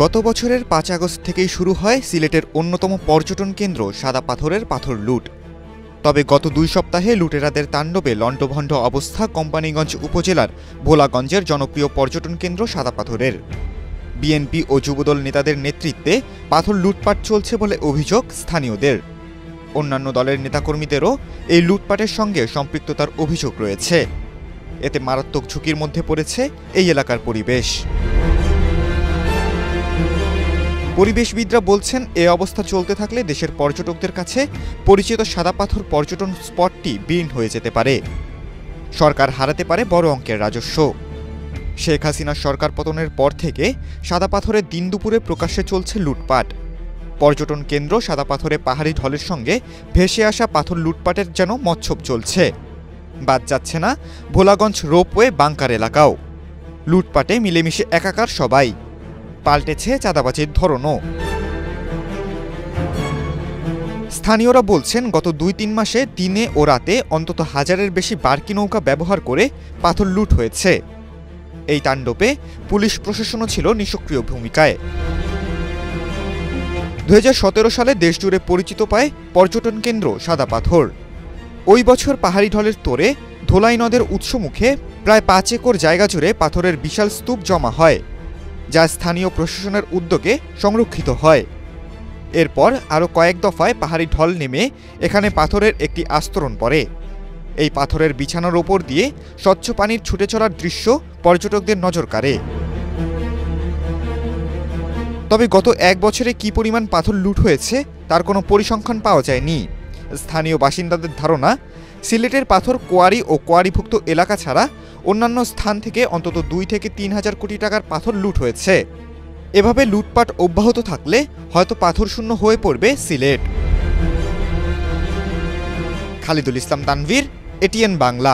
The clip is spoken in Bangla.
গত বছরের ৫ আগস্ট থেকেই শুরু হয় সিলেটের অন্যতম পর্যটন কেন্দ্র সাদা পাথরের পাথর লুট। তবে গত ২ সপ্তাহে লুটেরাদের তাণ্ডবে লণ্ডভণ্ড অবস্থা কোম্পানীগঞ্জ উপজেলার ভোলাগঞ্জের জনপ্রিয় পর্যটন কেন্দ্র সাদা পাথরের। বিএনপি ও যুবদল নেতাদের নেতৃত্বে পাথর লুটপাট চলছে বলে অভিযোগ স্থানীয়দের। অন্যান্য দলের নেতাকর্মীদেরও এই লুটপাটের সঙ্গে সম্পৃক্ততার অভিযোগ রয়েছে। এতে মারাত্মক ঝুঁকির মধ্যে পড়েছে এই এলাকার পরিবেশ। পরিবেশবিদরা বলছেন, এ অবস্থা চলতে থাকলে দেশের পর্যটকদের কাছে পরিচিত সাদা পাথর পর্যটন স্পটটি বিলীন হয়ে যেতে পারে। সরকার হারাতে পারে বড় অঙ্কের রাজস্ব। শেখ হাসিনার সরকার পতনের পর থেকে সাদা পাথরে দিন দুপুরে প্রকাশ্যে চলছে লুটপাট। পর্যটন কেন্দ্র সাদা পাথরে পাহাড়ি ঢলের সঙ্গে ভেসে আসা পাথর লুটপাটের যেন মচ্ছব চলছে। বাদ যাচ্ছে না ভোলাগঞ্জ রোপওয়ে বাংকার এলাকাও। লুটপাটে মিলেমিশে একাকার সবাই। পাল্টেছে চাঁদাবাজির ধরনও। স্থানীয়রা বলছেন, গত ২-৩ মাসে দিনে ও রাতে অন্তত হাজারের বেশি বার্কি নৌকা ব্যবহার করে পাথর লুট হয়েছে। এই তাণ্ডবে পুলিশ প্রশাসনও ছিল নিষ্ক্রিয় ভূমিকায়। ২০১৭ সালে দেশজুড়ে পরিচিত পায় পর্যটন কেন্দ্র সাদা পাথর। ওই বছর পাহাড়ি ঢলের তোড়ে ধোলাই নদের উৎসমুখে প্রায় ৫ একর জায়গা জুড়ে পাথরের বিশাল স্তূপ জমা হয়, যা স্থানীয় প্রশাসনের উদ্যোগে সংরক্ষিত হয়। এরপর আরও কয়েক দফায় পাহাড়ি ঢল নেমে এখানে পাথরের একটি আস্তরণ পড়ে। এই পাথরের বিছানার ওপর দিয়ে স্বচ্ছ পানির ছুটে চলার দৃশ্য পর্যটকদের নজর কাড়ে। তবে গত ১ বছরে কী পরিমাণ পাথর লুট হয়েছে তার কোনো পরিসংখ্যান পাওয়া যায়নি। স্থানীয় বাসিন্দাদের ধারণা, সিলেটের পাথর কোয়ারি ও কোয়ারিভুক্ত এলাকা ছাড়া অন্যান্য স্থান থেকে অন্তত ২ থেকে ৩ হাজার কোটি টাকার পাথর লুট হয়েছে। এভাবে লুটপাট অব্যাহত থাকলে হয়তো পাথর শূন্য হয়ে পড়বে সিলেট। খালিদুল ইসলাম তানভীর, এটিএন বাংলা।